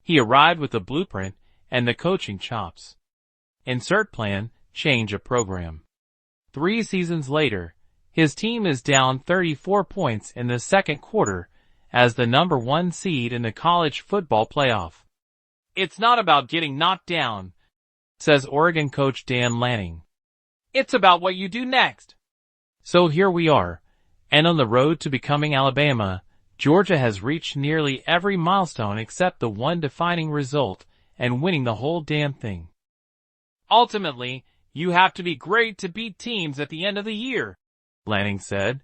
He arrived with the blueprint and the coaching chops. Insert plan, change of program. 3 seasons later, his team is down 34 points in the second quarter as the number 1 seed in the college football playoff. It's not about getting knocked down, says Oregon coach Dan Lanning. It's about what you do next. So here we are, and on the road to becoming Alabama, Georgia has reached nearly every milestone except the one defining result and winning the whole damn thing. Ultimately, you have to be great to beat teams at the end of the year, Lanning said.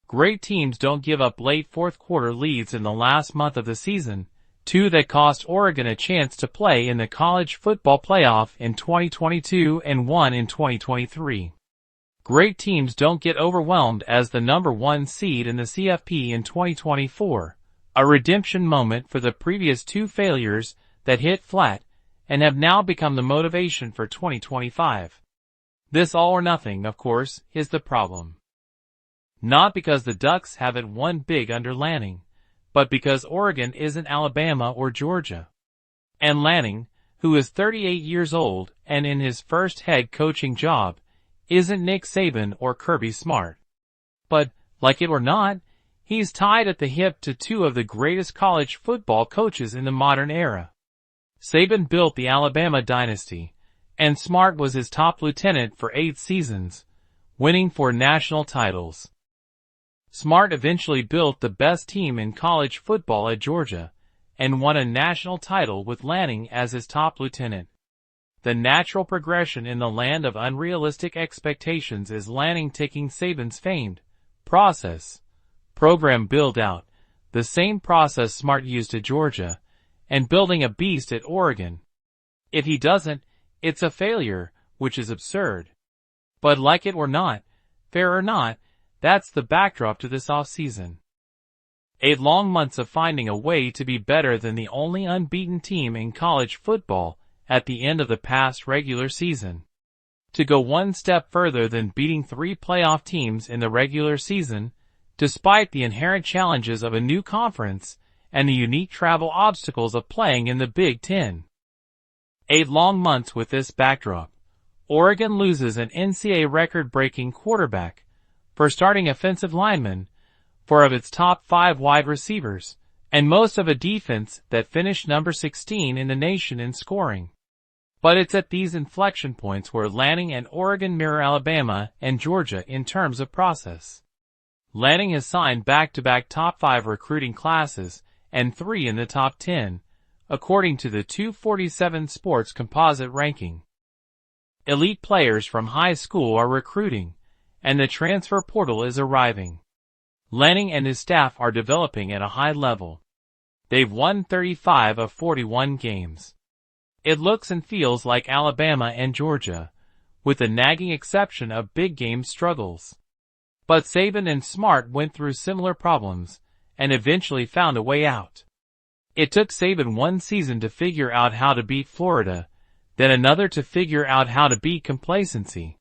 Great teams don't give up late fourth-quarter leads in the last month of the season, 2 that cost Oregon a chance to play in the college football playoff in 2022 and 1 in 2023. Great teams don't get overwhelmed as the number 1 seed in the CFP in 2024, a redemption moment for the previous 2 failures that hit flat and have now become the motivation for 2025. This all or nothing, of course, is the problem. Not because the Ducks haven't won big under Lanning, but because Oregon isn't Alabama or Georgia. And Lanning, who is 38 years old and in his first head coaching job, isn't Nick Saban or Kirby Smart. But, like it or not, he's tied at the hip to 2 of the greatest college football coaches in the modern era. Saban built the Alabama Dynasty, and Smart was his top lieutenant for 8 seasons, winning 4 national titles. Smart eventually built the best team in college football at Georgia, and won a national title with Lanning as his top lieutenant. The natural progression in the land of unrealistic expectations is Lanning taking Saban's famed program build-out, the same process Smart used at Georgia, and building a beast at Oregon. If he doesn't, it's a failure, which is absurd. But like it or not, fair or not, that's the backdrop to this offseason. 8 long months of finding a way to be better than the only unbeaten team in college football at the end of the past regular season. To go one step further than beating 3 playoff teams in the regular season, despite the inherent challenges of a new conference and the unique travel obstacles of playing in the Big Ten. 8 long months with this backdrop, Oregon loses an NCAA record-breaking quarterback, for starting offensive linemen, 4 of its top 5 wide receivers, and most of a defense that finished number 16 in the nation in scoring. But it's at these inflection points where Lanning and Oregon mirror Alabama and Georgia in terms of process. Lanning has signed back-to-back top 5 recruiting classes and 3 in the top 10, according to the 247 Sports Composite ranking. Elite players from high school are recruiting, and the transfer portal is arriving. Lanning and his staff are developing at a high level. They've won 35 of 41 games. It looks and feels like Alabama and Georgia, with the nagging exception of big game struggles. But Saban and Smart went through similar problems, and eventually found a way out. It took Saban 1 season to figure out how to beat Florida, then another to figure out how to beat complacency.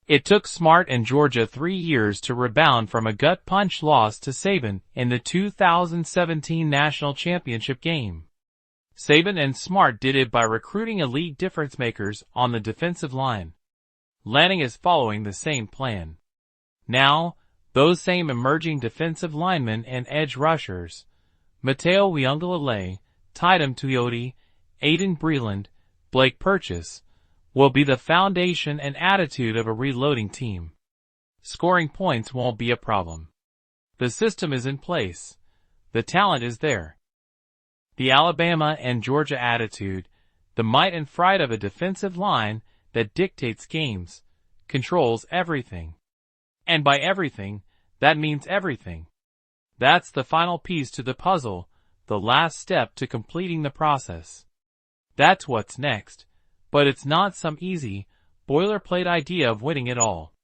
It took Smart and Georgia 3 years to rebound from a gut-punch loss to Saban in the 2017 national championship game. Saban and Smart did it by recruiting elite difference-makers on the defensive line. Lanning is following the same plan. Now, those same emerging defensive linemen and edge rushers, Mateo Uiagalelei, Tatum Tuioti, Aiden Breland, Blake Purchase, will be the foundation and attitude of a reloading team. Scoring points won't be a problem. The system is in place. The talent is there. The Alabama and Georgia attitude, the might and fright of a defensive line that dictates games, controls everything. And by everything, that means everything. That's the final piece to the puzzle, the last step to completing the process. That's what's next. But it's not some easy, boilerplate idea of winning it all.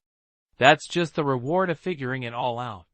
That's just the reward of figuring it all out.